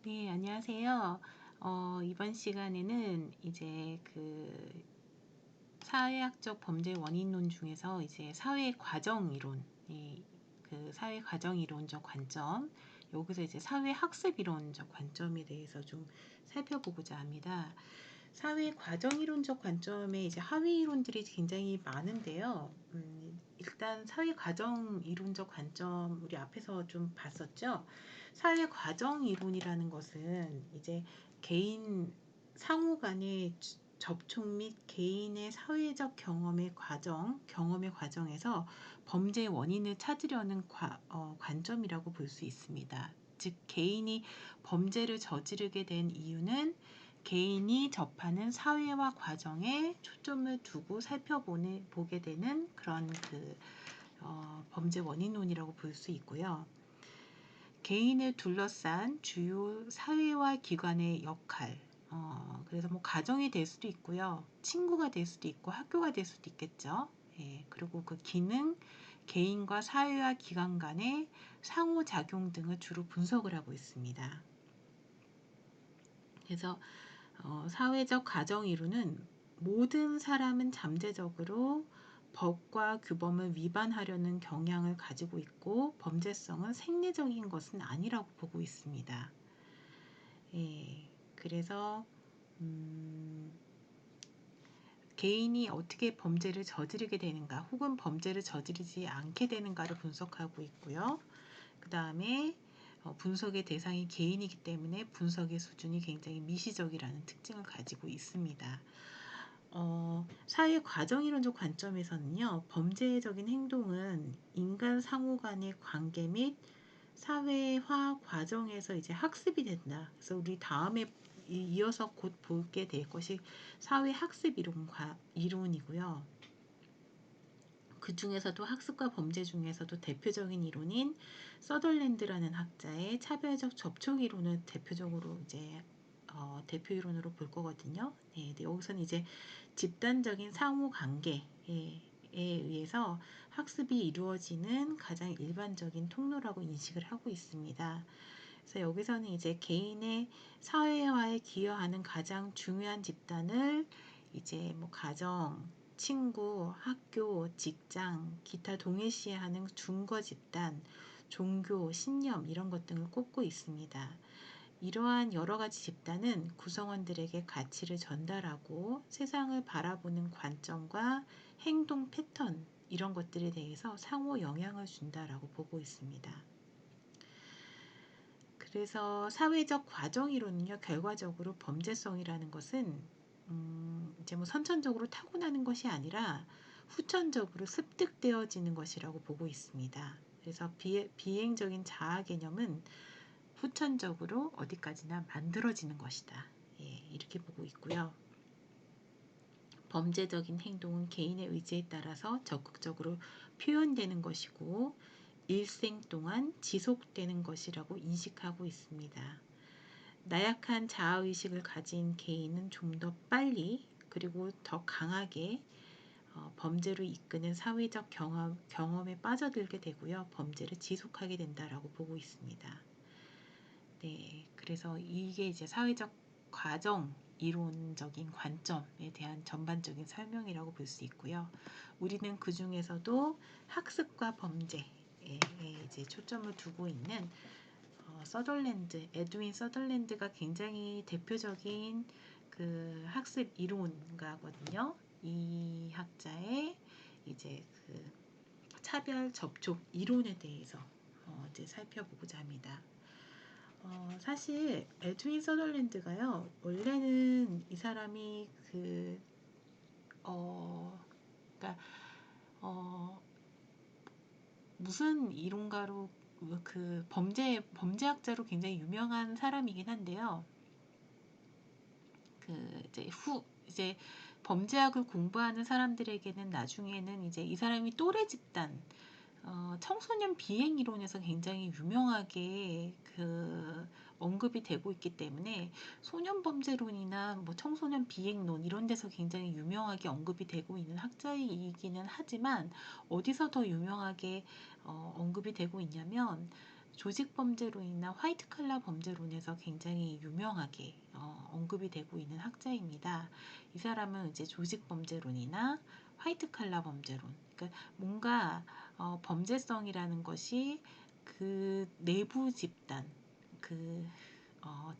네, 안녕하세요. 이번 시간에는 이제 사회학적 범죄 원인론 중에서 이제 사회 과정 이론, 그 사회 과정 이론적 관점, 여기서 이제 사회 학습 이론적 관점에 대해서 좀 살펴보고자 합니다. 사회 과정 이론적 관점에 이제 하위 이론들이 굉장히 많은데요. 일단 사회 과정 이론적 관점 우리 앞에서 좀 봤었죠. 사회 과정 이론이라는 것은 이제 개인 상호 간의 접촉 및 개인의 사회적 경험의 과정에서 범죄의 원인을 찾으려는 관점이라고 볼 수 있습니다. 즉, 개인이 범죄를 저지르게 된 이유는 개인이 접하는 사회와 과정에 초점을 두고 살펴보게 되는 그런 범죄 원인론이라고 볼 수 있고요. 개인을 둘러싼 주요 사회와 기관의 역할, 그래서 뭐 가정이 될 수도 있고요, 친구가 될 수도 있고 학교가 될 수도 있겠죠. 그리고 그 기능, 개인과 사회와 기관 간의 상호작용 등을 주로 분석을 하고 있습니다. 그래서 사회적 가정 이론은 모든 사람은 잠재적으로 법과 규범을 위반하려는 경향을 가지고 있고 범죄성은 생리적인 것은 아니라고 보고 있습니다. 그래서 개인이 어떻게 범죄를 저지르게 되는가 혹은 범죄를 저지르지 않게 되는가를 분석하고 있고요. 그 다음에 분석의 대상이 개인이기 때문에 분석의 수준이 굉장히 미시적이라는 특징을 가지고 있습니다. 사회 과정 이론적 관점에서는요, 범죄적인 행동은 인간 상호 간의 관계 및 사회화 과정에서 이제 학습이 된다. 그래서 우리 다음에 이어서 곧 보게 될 것이 사회 학습 이론이고요. 그 중에서도 학습과 범죄 중에서도 대표적인 이론인 서덜랜드라는 학자의 차별적 접촉 이론을 대표적으로 이제 대표 이론으로 볼 거거든요. 여기서는 이제 집단적인 상호 관계에 의해서 학습이 이루어지는 가장 일반적인 통로라고 인식을 하고 있습니다. 그래서 여기서는 이제 개인의 사회화에 기여하는 가장 중요한 집단을 이제 뭐 가정, 친구, 학교, 직장, 기타 동일시하는 중거 집단, 종교, 신념 이런 것 등을 꼽고 있습니다. 이러한 여러 가지 집단은 구성원들에게 가치를 전달하고 세상을 바라보는 관점과 행동 패턴 이런 것들에 대해서 상호 영향을 준다라고 보고 있습니다. 그래서 사회적 과정 이론은요, 결과적으로 범죄성이라는 것은 이제 뭐 선천적으로 타고나는 것이 아니라 후천적으로 습득되어지는 것이라고 보고 있습니다. 그래서 비행적인 자아 개념은 후천적으로 어디까지나 만들어지는 것이다. 이렇게 보고 있고요. 범죄적인 행동은 개인의 의지에 따라서 적극적으로 표현되는 것이고 일생 동안 지속되는 것이라고 인식하고 있습니다. 나약한 자아의식을 가진 개인은 좀 더 빨리 그리고 더 강하게 범죄로 이끄는 사회적 경험에 빠져들게 되고요. 범죄를 지속하게 된다라고 보고 있습니다. 그래서 이게 이제 사회적 과정 이론적인 관점에 대한 전반적인 설명이라고 볼 수 있고요. 우리는 그 중에서도 학습과 범죄에 이제 초점을 두고 있는 에드윈 서덜랜드가 굉장히 대표적인 그 학습 이론가거든요. 이 학자의 이제 그 차별 접촉 이론에 대해서 이제 살펴보고자 합니다. 사실 에드윈 서덜랜드가요, 원래는 이 사람이 그러니까 무슨 이론가로 그 범죄학자로 굉장히 유명한 사람이긴 한데요. 이제 범죄학을 공부하는 사람들에게는 나중에는 이제 이 사람이 또래 집단 청소년 비행 이론에서 굉장히 유명하게 언급이 되고 있기 때문에 소년 범죄론이나 뭐 청소년 비행론 이런 데서 굉장히 유명하게 언급이 되고 있는 학자이기는 하지만 어디서 더 유명하게 언급이 되고 있냐면 조직범죄론이나 화이트칼라 범죄론에서 굉장히 유명하게 언급이 되고 있는 학자입니다. 이 사람은 이제 조직범죄론이나 화이트칼라 범죄론, 그러니까 뭔가 범죄성이라는 것이 그 내부 집단, 그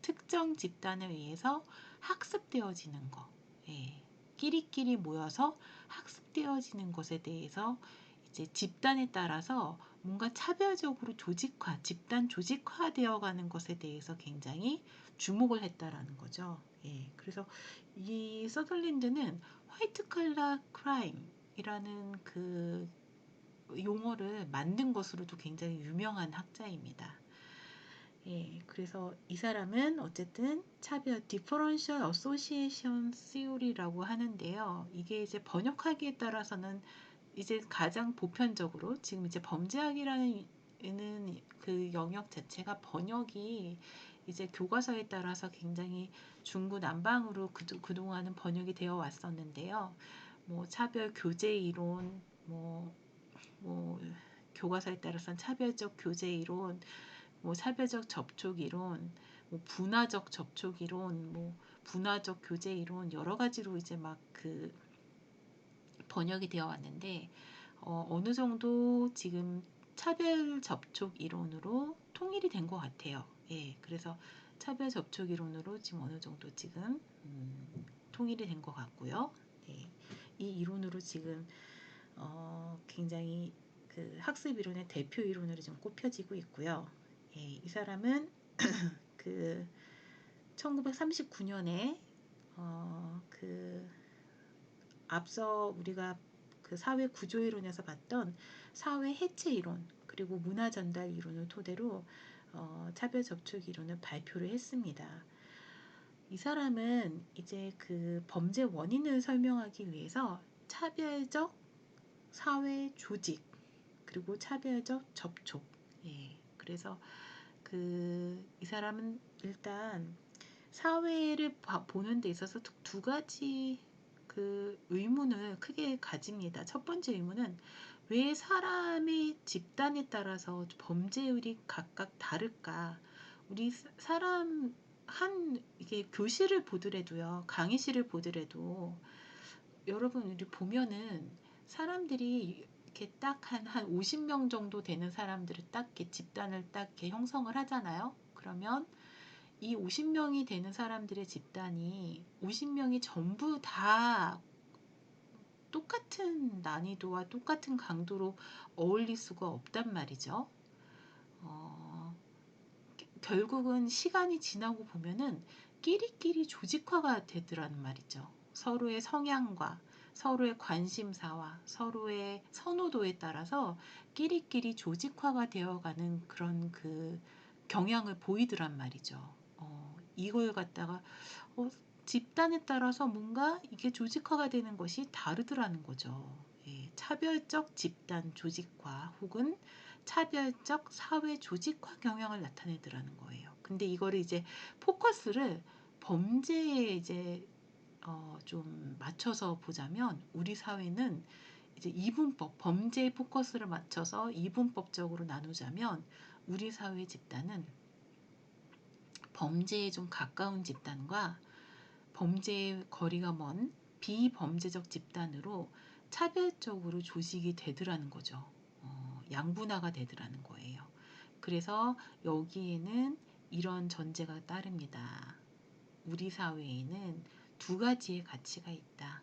특정 집단에 의해서 학습되어지는 것, 예, 끼리끼리 모여서 학습되어지는 것에 대해서 이제 집단에 따라서 뭔가 차별적으로 조직화, 집단 조직화되어 가는 것에 대해서 굉장히 주목을 했다라는 거죠. 예, 그래서 이 서덜랜드는 화이트 칼라 크라임이라는 그 용어를 만든 것으로도 굉장히 유명한 학자입니다. 예, 그래서 이 사람은 어쨌든 차별 Differential Association Theory라고 하는데요. 이게 이제 번역하기에 따라서는 이제 가장 보편적으로 지금 이제 범죄학이라는 그 영역 자체가 번역이 이제 교과서에 따라서 굉장히 중구난방으로 그동안은 번역이 되어 왔었는데요. 뭐 차별 교제 이론, 뭐 교과서에 따라서는 차별적 교제 이론, 뭐 차별적 접촉 이론, 뭐 분화적 접촉 이론, 뭐 분화적 교제 이론 여러 가지로 이제 막 그 번역이 되어 왔는데 어느 정도 지금 차별 접촉 이론으로 통일이 된 것 같아요. 예, 그래서 차별 접촉 이론으로 지금 어느 정도 지금 통일이 된 것 같고요. 네, 이 이론으로 지금 굉장히 그 학습 이론의 대표 이론으로 좀 꼽혀지고 있고요. 예, 이 사람은 그 1939년에 그 앞서 우리가 그 사회 구조 이론에서 봤던 사회 해체 이론 그리고 문화 전달 이론을 토대로 차별 접촉 이론을 발표를 했습니다. 이 사람은 이제 그 범죄 원인을 설명하기 위해서 차별적 사회 조직 그리고 차별적 접촉. 예, 그래서 그 이 사람은 일단 사회를 보는 데 있어서 두 가지 그 의문을 크게 가집니다. 첫 번째 의문은 왜 사람의 집단에 따라서 범죄율이 각각 다를까? 우리 사람 한 이게 교실을 보더라도요, 강의실을 보더라도 여러분 우리 보면은 사람들이 이렇게 딱 한 50명 정도 되는 사람들을 딱 이렇게 집단을 딱 이렇게 형성을 하잖아요. 그러면 이 50명이 되는 사람들의 집단이 50명이 전부 다 똑같은 난이도와 똑같은 강도로 어울릴 수가 없단 말이죠. 결국은 시간이 지나고 보면은 끼리끼리 조직화가 되더라는 말이죠. 서로의 성향과 서로의 관심사와 서로의 선호도에 따라서 끼리끼리 조직화가 되어가는 그런 그 경향을 보이더란 말이죠. 이걸 갖다가 집단에 따라서 뭔가 이게 조직화가 되는 것이 다르더라는 거죠. 예, 차별적 집단 조직화 혹은 차별적 사회 조직화 경향을 나타내더라는 거예요. 근데 이거를 이제 포커스를 범죄에 이제 좀 맞춰서 보자면 우리 사회는 이제 이분법, 범죄의 포커스를 맞춰서 이분법적으로 나누자면 우리 사회 집단은 범죄에 좀 가까운 집단과 범죄의 거리가 먼 비범죄적 집단으로 차별적으로 조직이 되더라는 거죠. 양분화가 되더라는 거예요. 그래서 여기에는 이런 전제가 따릅니다. 우리 사회에는 두 가지의 가치가 있다.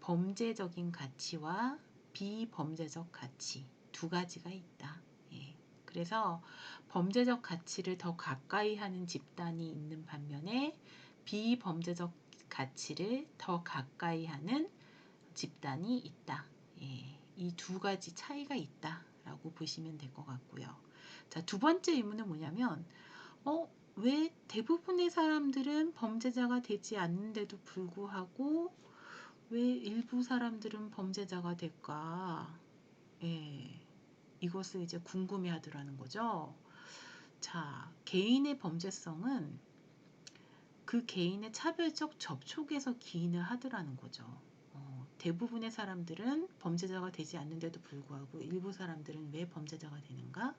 범죄적인 가치와 비범죄적 가치 두 가지가 있다. 예. 그래서 범죄적 가치를 더 가까이 하는 집단이 있는 반면에 비범죄적 가치를 더 가까이 하는 집단이 있다. 예. 이 두 가지 차이가 있다라고 보시면 될 것 같고요. 자, 두 번째 의문은 뭐냐면 왜 대부분의 사람들은 범죄자가 되지 않는데도 불구하고 왜 일부 사람들은 범죄자가 될까? 예, 이것을 이제 궁금해 하더라는 거죠. 자, 개인의 범죄성은 그 개인의 차별적 접촉에서 기인을 하더라는 거죠. 대부분의 사람들은 범죄자가 되지 않는데도 불구하고 일부 사람들은 왜 범죄자가 되는가?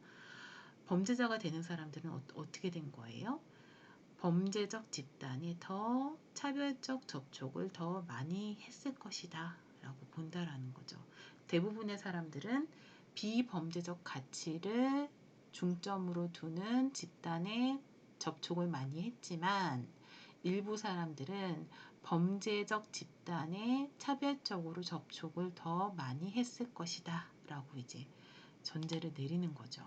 범죄자가 되는 사람들은 어떻게 된 거예요? 범죄적 집단이 더 차별적 접촉을 더 많이 했을 것이다 라고 본다라는 거죠. 대부분의 사람들은 비범죄적 가치를 중점으로 두는 집단에 접촉을 많이 했지만 일부 사람들은 범죄적 집단에 차별적으로 접촉을 더 많이 했을 것이다 라고 이제 전제를 내리는 거죠.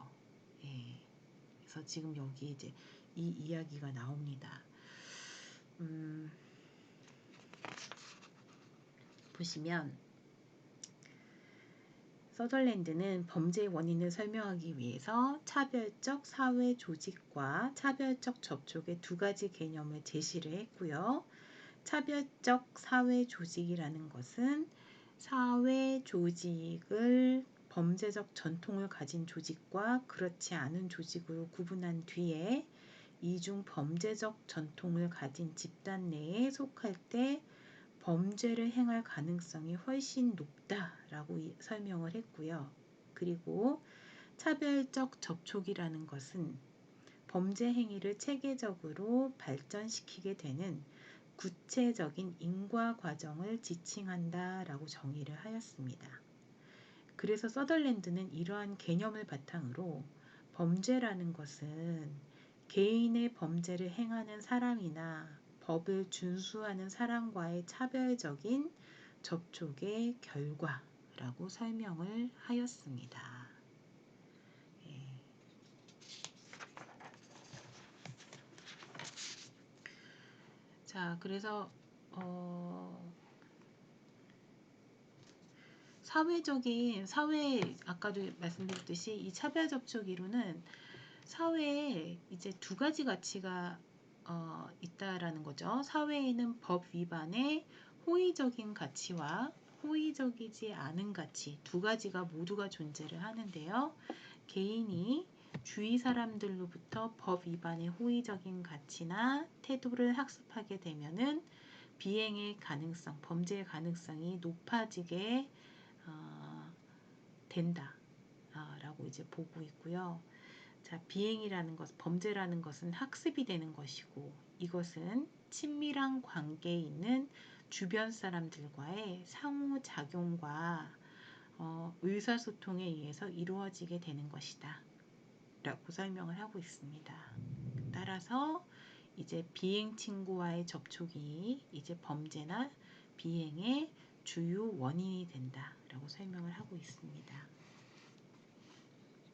예. 그래서 지금 여기 이제 이 이야기가 나옵니다. 보시면 서덜랜드는 범죄의 원인을 설명하기 위해서 차별적 사회 조직과 차별적 접촉의 두 가지 개념을 제시를 했고요. 차별적 사회 조직이라는 것은 사회 조직을 범죄적 전통을 가진 조직과 그렇지 않은 조직으로 구분한 뒤에 이중 범죄적 전통을 가진 집단 내에 속할 때 범죄를 행할 가능성이 훨씬 높다라고 설명을 했고요. 그리고 차별적 접촉이라는 것은 범죄 행위를 체계적으로 발전시키게 되는 구체적인 인과 과정을 지칭한다라고 정의를 하였습니다. 그래서 서덜랜드는 이러한 개념을 바탕으로 범죄라는 것은 개인의 범죄를 행하는 사람이나 법을 준수하는 사람과의 차별적인 접촉의 결과라고 설명을 하였습니다. 예. 자, 그래서 아까도 말씀드렸듯이 이 차별 접촉 이론은 사회에 이제 두 가지 가치가 있다라는 거죠. 사회에는 법 위반의 호의적인 가치와 호의적이지 않은 가치 두 가지가 모두가 존재를 하는데요. 개인이 주위 사람들로부터 법 위반의 호의적인 가치나 태도를 학습하게 되면은 비행의 가능성, 범죄의 가능성이 높아지게 된다 라고 이제 보고 있고요. 자, 비행이라는 것, 범죄라는 것은 학습이 되는 것이고 이것은 친밀한 관계에 있는 주변 사람들과의 상호작용과 의사소통에 의해서 이루어지게 되는 것이다 라고 설명을 하고 있습니다. 따라서 이제 비행 친구와의 접촉이 이제 범죄나 비행의 주요 원인이 된다 라고 설명을 하고 있습니다.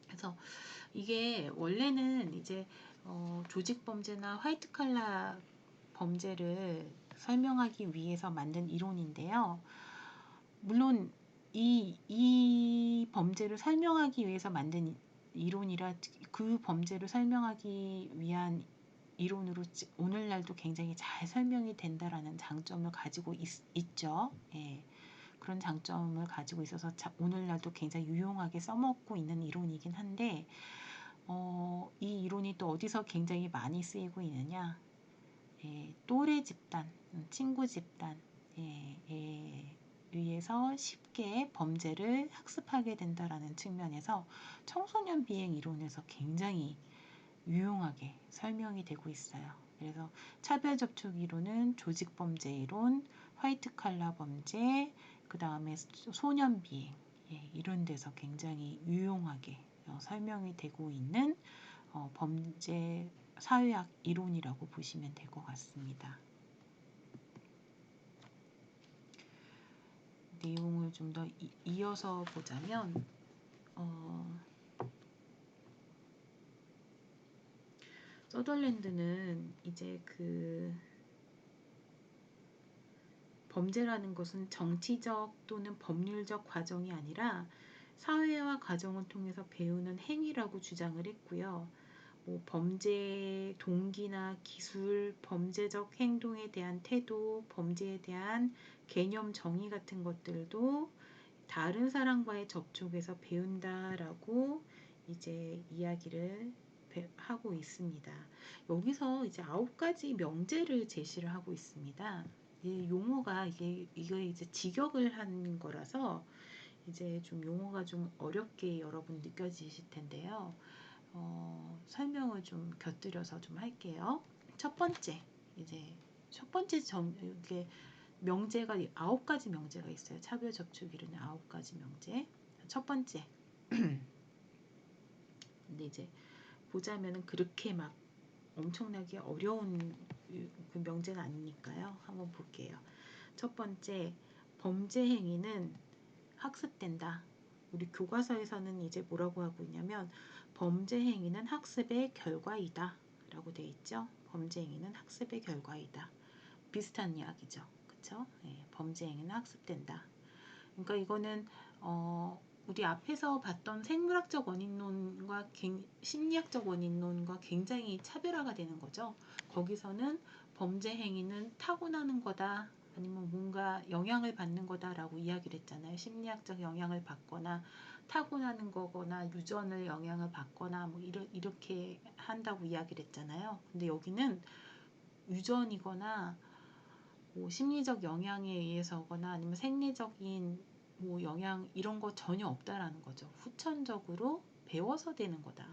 그래서 이게 원래는 이제 조직 범죄나 화이트 칼라 범죄를 설명하기 위해서 만든 이론인데요. 물론 이 범죄를 설명하기 위해서 만든 이론이라 그 범죄를 설명하기 위한 이론으로 오늘날도 굉장히 잘 설명이 된다라는 장점을 가지고 있죠. 예. 그런 장점을 가지고 있어서 오늘날도 굉장히 유용하게 써먹고 있는 이론이긴 한데 이 이론이 또 어디서 굉장히 많이 쓰이고 있느냐, 또래 집단, 친구 집단에 의해서 쉽게 범죄를 학습하게 된다라는 측면에서 청소년 비행 이론에서 굉장히 유용하게 설명이 되고 있어요. 그래서 차별접촉 이론은 조직범죄 이론, 화이트 칼라 범죄, 그 다음에 소년 비행 이런 데서 굉장히 유용하게 설명이 되고 있는 범죄 사회학 이론이라고 보시면 될 것 같습니다. 내용을 좀 더 이어서 보자면 서덜랜드는 이제 그 범죄라는 것은 정치적 또는 법률적 과정이 아니라 사회와 가정을 통해서 배우는 행위라고 주장을 했고요. 범죄 동기나 기술, 범죄적 행동에 대한 태도, 범죄에 대한 개념 정의 같은 것들도 다른 사람과의 접촉에서 배운다라고 이제 이야기를 하고 있습니다. 여기서 이제 9가지 명제를 제시를 하고 있습니다. 이 용어가 이게 이제 직역을 한 거라서 이제 좀 용어가 좀 어렵게 여러분 느껴지실 텐데요. 설명을 좀 곁들여서 좀 할게요. 첫 번째, 이제 첫 번째 이게 명제가 9가지 명제가 있어요. 차별 접촉 이론의 9가지 명제. 첫 번째. 근데 이제 보자면은 그렇게 막 엄청나게 어려운 그 명제는 아니니까요. 한번 볼게요. 첫 번째, 범죄 행위는 학습된다. 우리 교과서에서는 이제 뭐라고 하고 있냐면 범죄 행위는 학습의 결과이다 라고 되어 있죠. 범죄 행위는 학습의 결과이다. 비슷한 이야기죠. 그쵸? 네, 범죄 행위는 학습된다. 그러니까 이거는 우리 앞에서 봤던 생물학적 원인론과 심리학적 원인론과 굉장히 차별화가 되는 거죠. 거기서는 범죄 행위는 타고나는 거다, 아니면 뭔가 영향을 받는 거다라고 이야기를 했잖아요. 심리학적 영향을 받거나 타고나는 거거나 유전을 영향을 받거나 뭐 이렇게 한다고 이야기를 했잖아요. 근데 여기는 유전이거나 뭐 심리적 영향에 의해서거나 아니면 생리적인 뭐 영향 이런 거 전혀 없다라는 거죠. 후천적으로 배워서 되는 거다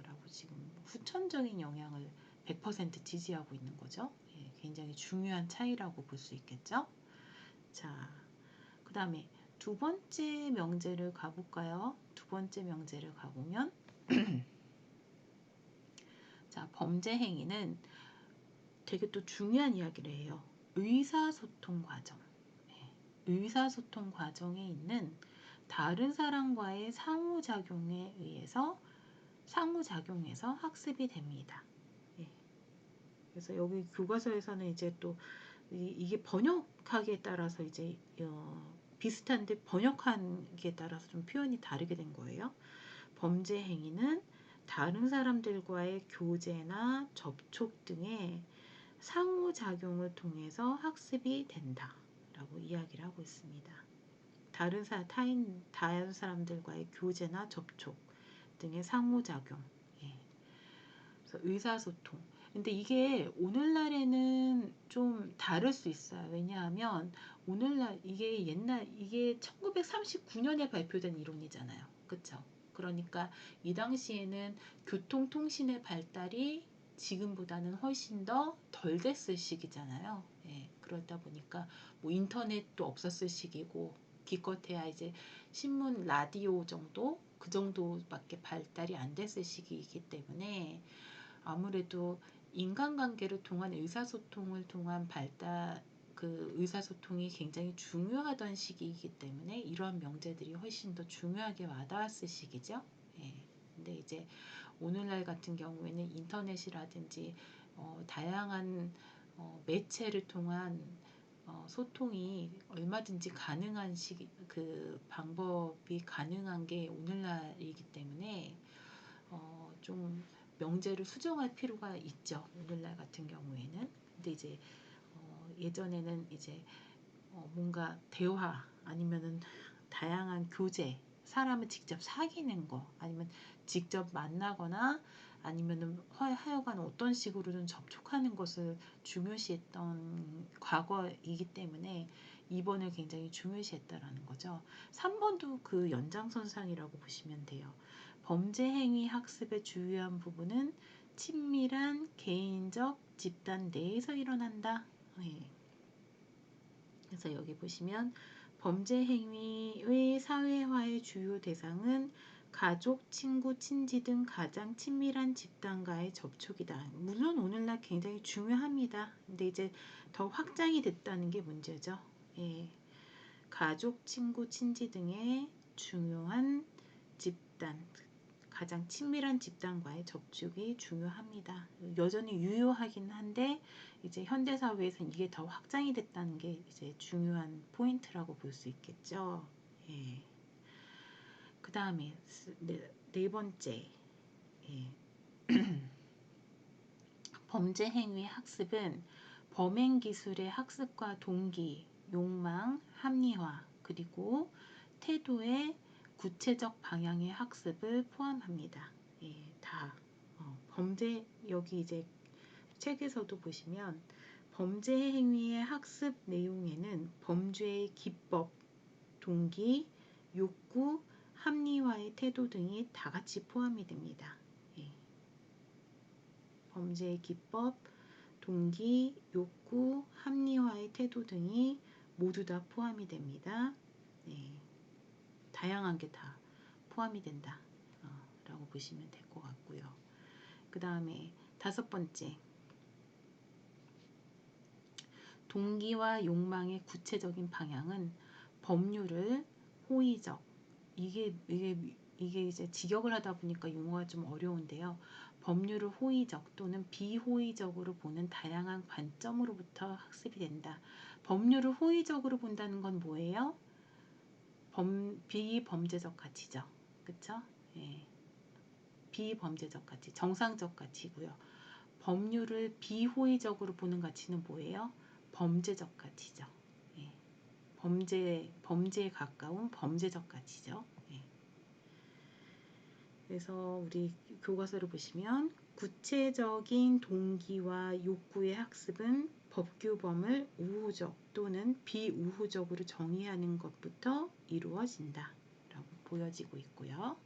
라고 지금 후천적인 영향을 100% 지지하고 있는 거죠. 예, 굉장히 중요한 차이라고 볼 수 있겠죠. 자, 그 다음에 두 번째 명제를 가볼까요? 두 번째 명제를 가보면 자, 범죄 행위는 되게 또 중요한 이야기를 해요. 의사소통 과정. 의사소통 과정에 있는 다른 사람과의 상호작용에서 학습이 됩니다. 예. 그래서 여기 교과서에서는 이제 또 이게 번역하기에 따라서 이제 비슷한데 번역하기에 따라서 좀 표현이 다르게 된 거예요. 범죄 행위는 다른 사람들과의 교제나 접촉 등의 상호작용을 통해서 학습이 된다 라고 이야기를 하고 있습니다. 다른 사람들과의 교제나 접촉 등의 상호작용, 예. 그래서 의사소통. 근데 이게 오늘날에는 좀 다를 수 있어요. 왜냐하면 오늘날 이게 1939년에 발표된 이론이잖아요. 그쵸? 그러니까 이 당시에는 교통통신의 발달이 지금보다는 훨씬 더 덜 됐을 시기잖아요. 예, 그러다 보니까 뭐 인터넷도 없었을 시기고 기껏해야 이제 신문, 라디오 정도 그 정도밖에 발달이 안 됐을 시기이기 때문에 아무래도 인간관계를 통한 의사소통을 통한 발달 그 의사소통이 굉장히 중요하던 시기이기 때문에 이러한 명제들이 훨씬 더 중요하게 와닿았을 시기죠. 예. 근데 이제 오늘날 같은 경우에는 인터넷이라든지 다양한 매체를 통한 소통이 얼마든지 가능한 그 방법이 가능한 게 오늘날이기 때문에 좀 명제를 수정할 필요가 있죠. 오늘날 같은 경우에는. 근데 이제 예전에는 이제 뭔가 대화 아니면은 다양한 교제, 사람을 직접 사귀는 거 아니면 직접 만나거나 아니면은 하여간 어떤 식으로든 접촉하는 것을 중요시했던 과거이기 때문에 2번을 굉장히 중요시했다라는 거죠. 3번도 그 연장선상이라고 보시면 돼요. 범죄 행위 학습의 주요한 부분은 친밀한 개인적 집단 내에서 일어난다. 네. 그래서 여기 보시면 범죄 행위의 사회화의 주요 대상은 가족, 친구, 친지 등 가장 친밀한 집단과의 접촉이다. 물론 오늘날 굉장히 중요합니다. 근데 이제 더 확장이 됐다는 게 문제죠. 예. 가족, 친구, 친지 등의 중요한 집단, 가장 친밀한 집단과의 접촉이 중요합니다. 여전히 유효하긴 한데 이제 현대 사회에서는 이게 더 확장이 됐다는 게 이제 중요한 포인트라고 볼 수 있겠죠. 예. 그 다음에 네 번째, 예. 범죄 행위 학습은 범행 기술의 학습과 동기, 욕망, 합리화, 그리고 태도의 구체적 방향의 학습을 포함합니다. 예, 다 범죄 여기 이제 책에서도 보시면 범죄 행위의 학습 내용에는 범죄의 기법, 동기, 욕구, 합리화의 태도 등이 다 같이 포함이 됩니다. 예. 범죄의 기법, 동기, 욕구, 합리화의 태도 등이 모두 다 포함이 됩니다. 네, 다양한 게 다 포함이 된다 라고 보시면 될 것 같고요. 그 다음에 5번째, 동기와 욕망의 구체적인 방향은 법률을 호의적, 이게 이제 직역을 하다 보니까 용어가 좀 어려운데요. 법률을 호의적 또는 비호의적으로 보는 다양한 관점으로부터 학습이 된다. 법률을 호의적으로 본다는 건 뭐예요? 비범죄적 가치죠. 그쵸? 예. 비범죄적 가치, 정상적 가치고요. 법률을 비호의적으로 보는 가치는 뭐예요? 범죄적 가치죠. 예. 범죄에 가까운 범죄적 가치죠. 예. 그래서 우리 교과서를 보시면 구체적인 동기와 욕구의 학습은 법규범을 우호적 또는 비우호적으로 정의하는 것부터 이루어진다 라고 보여지고 있고요.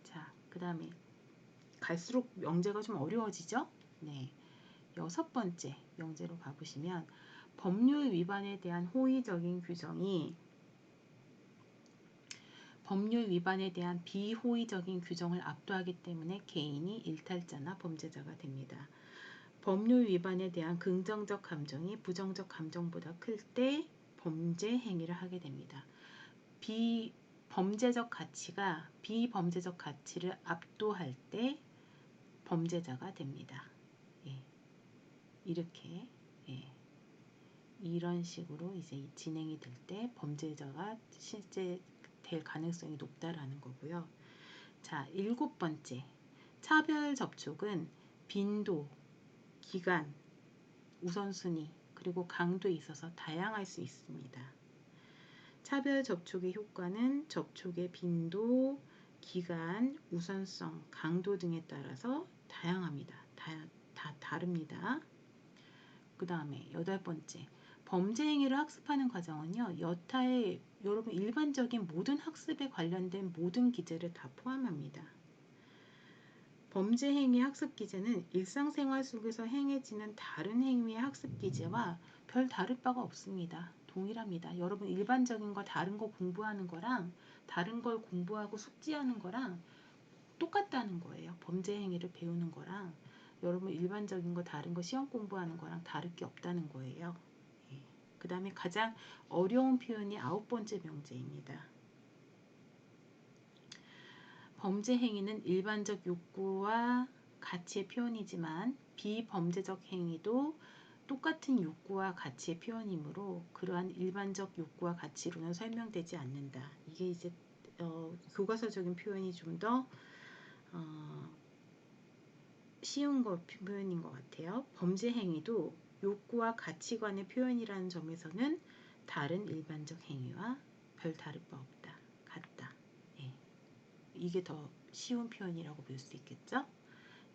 자, 그 다음에 갈수록 명제가 좀 어려워지죠? 네. 6번째 명제로 가보시면 법률 위반에 대한 호의적인 규정이 법률 위반에 대한 비호의적인 규정을 압도하기 때문에 개인이 일탈자나 범죄자가 됩니다. 법률 위반에 대한 긍정적 감정이 부정적 감정보다 클 때 범죄 행위를 하게 됩니다. 범죄적 가치가 비범죄적 가치를 압도할 때 범죄자가 됩니다. 예. 이렇게 이런 식으로 이제 진행이 될 때 범죄자가 실제 될 가능성이 높다라는 거고요. 자, 7번째. 차별 접촉은 빈도, 기간, 우선순위, 그리고 강도에 있어서 다양할 수 있습니다. 차별 접촉의 효과는 접촉의 빈도, 기간, 우선성, 강도 등에 따라서 다양합니다. 다 다릅니다. 그 다음에 8번째. 범죄 행위를 학습하는 과정은요, 여타의 여러분 일반적인 모든 학습에 관련된 모든 기제를 다 포함합니다. 범죄 행위 학습 기제는 일상생활 속에서 행해지는 다른 행위의 학습 기제와 별 다를 바가 없습니다. 동일합니다. 여러분 일반적인 거 다른 거 공부하는 거랑 다른 걸 공부하고 숙지하는 거랑 똑같다는 거예요. 범죄 행위를 배우는 거랑 여러분 일반적인 거 다른 거 시험 공부하는 거랑 다를 게 없다는 거예요. 그 다음에 가장 어려운 표현이 9번째 명제입니다. 범죄 행위는 일반적 욕구와 가치의 표현이지만 비범죄적 행위도 똑같은 욕구와 가치의 표현이므로 그러한 일반적 욕구와 가치로는 설명되지 않는다. 이게 이제 교과서적인 표현이 좀 더 쉬운 표현인 것 같아요. 범죄 행위도 욕구와 가치관의 표현이라는 점에서는 다른 일반적 행위와 별 다를 바 없다. 같다. 예. 이게 더 쉬운 표현이라고 볼 수 있겠죠?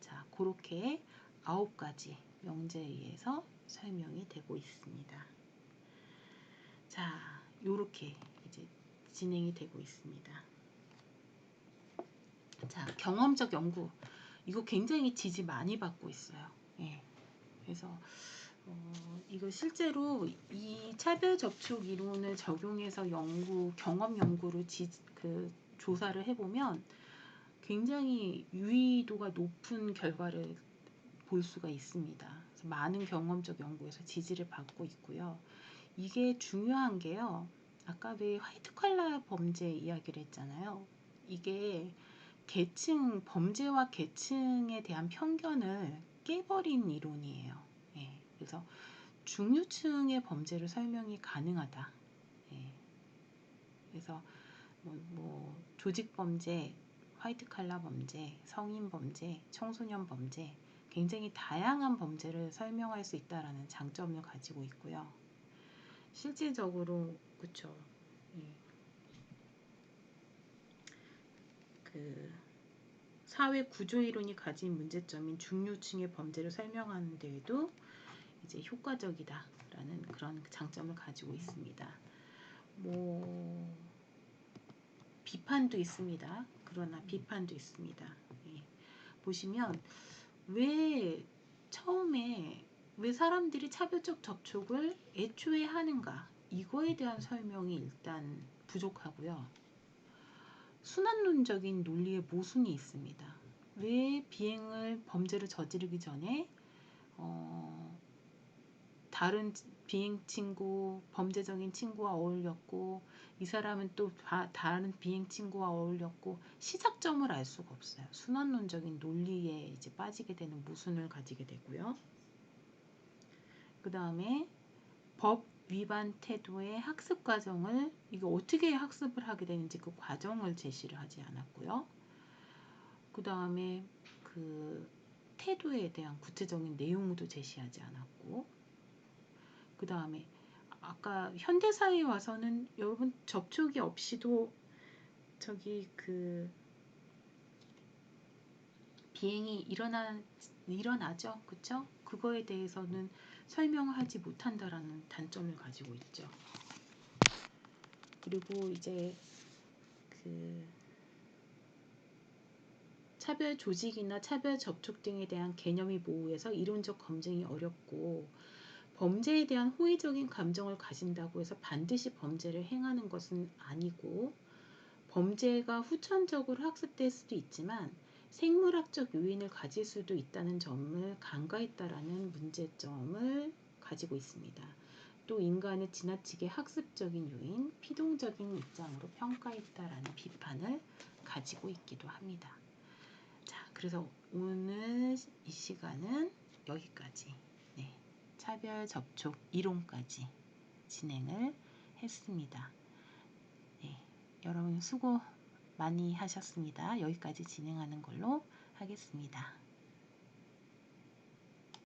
자, 그렇게 9가지 명제에 의해서 설명이 되고 있습니다. 자, 요렇게 이제 진행이 되고 있습니다. 자, 경험적 연구. 이거 굉장히 지지 많이 받고 있어요. 예. 그래서 이거 실제로 이 차별 접촉 이론을 적용해서 경험 연구를 조사를 해보면 굉장히 유의도가 높은 결과를 볼 수가 있습니다. 그래서 많은 경험적 연구에서 지지를 받고 있고요. 이게 중요한 게요. 아까 왜 화이트 칼라 범죄 이야기를 했잖아요. 이게 범죄와 계층에 대한 편견을 깨버린 이론이에요. 예, 그래서 중류층의 범죄를 설명이 가능하다. 예, 그래서 조직 범죄, 화이트 칼라 범죄, 성인 범죄, 청소년 범죄, 굉장히 다양한 범죄를 설명할 수 있다라는 장점을 가지고 있고요. 실질적으로 그쵸. 예. 사회 구조 이론이 가진 문제점인 중류층의 범죄를 설명하는 데에도 이제 효과적이다라는 그런 장점을 가지고 있습니다. 비판도 있습니다. 그러나 비판도 있습니다. 예. 보시면 왜 처음에 왜 사람들이 차별적 접촉을 애초에 하는가? 이거에 대한 설명이 일단 부족하고요. 순환론적인 논리의 모순이 있습니다. 왜 범죄를 저지르기 전에 다른 비행 친구, 범죄적인 친구와 어울렸고 이 사람은 또 다른 비행 친구와 어울렸고 시작점을 알 수가 없어요. 순환론적인 논리에 이제 빠지게 되는 모순을 가지게 되고요. 그 다음에 법 위반 태도의 학습 과정을 이거 어떻게 학습을 하게 되는지 그 과정을 제시를 하지 않았고요. 그 다음에 그 태도에 대한 구체적인 내용도 제시하지 않았고, 그 다음에 아까 현대사회에 와서는 여러분 접촉이 없이도 저기 그 비행이 일어나죠, 그쵸? 그거에 대해서는 설명하지 못한다라는 단점을 가지고 있죠. 그리고 이제 그 차별 조직이나 차별 접촉 등에 대한 개념이 모호해서 이론적 검증이 어렵고, 범죄에 대한 호의적인 감정을 가진다고 해서 반드시 범죄를 행하는 것은 아니고, 범죄가 후천적으로 학습될 수도 있지만 생물학적 요인을 가질 수도 있다는 점을 간과했다라는 문제점을 가지고 있습니다. 또 인간을 지나치게 학습적인 요인, 피동적인 입장으로 평가했다라는 비판을 가지고 있기도 합니다. 자, 그래서 오늘 이 시간은 여기까지, 네, 차별 접촉 이론까지 진행을 했습니다. 네, 여러분 수고 많이 하셨습니다. 여기까지 진행하는 걸로 하겠습니다.